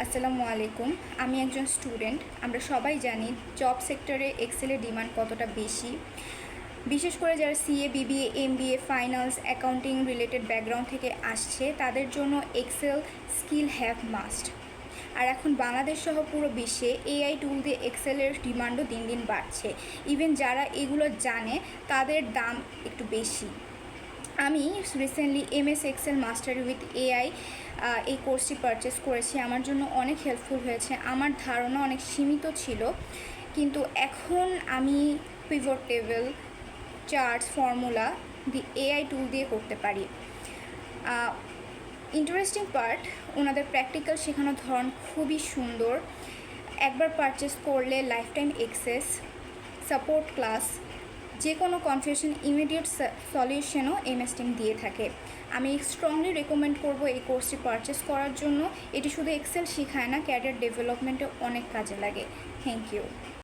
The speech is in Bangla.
আসসালামু আলাইকুম। আমি একজন স্টুডেন্ট। আমরা সবাই জানি জব সেক্টরে এক্সেলের ডিমান্ড কতটা বেশি, বিশেষ করে যারা CA, BBA, MBA, finance, accounting related background থেকে আসছে তাদের জন্য এক্সেল স্কিল হ্যাভ মাস্ট। আর এখন বাংলাদেশ সহ পুরো বিশ্বে এআই টুল দিয়ে এক্সেলের ডিমান্ডও দিন দিন বাড়ছে। ইভেন যারা এগুলো জানে তাদের দাম একটু বেশি। আমি recently MS Excel mastery with AI এই কোর্সটি পারচেস করেছি। আমার জন্য অনেক হেল্পফুল হয়েছে। আমার ধারণা অনেক সীমিত ছিল, কিন্তু এখন আমি pivot table, charts, formula AI টুল দিয়ে করতে পারি। ইন্টারেস্টিং পার্ট, ওনাদের প্র্যাকটিক্যাল শেখানোর ধরন খুবই সুন্দর। একবার পারচেস করলে life time access, support class, যে কোনো কনফিউশন ইমিডিয়েট সলিউশনও এমএস টিম দিয়ে থাকে। আমি স্ট্রংলি রেকমেন্ড করব এই কোর্সটি পারচেস করার জন্য। এটি শুধু এক্সেল শেখায় না, ক্যারিয়ার ডেভেলপমেন্টে অনেক কাজে লাগে। Thank you.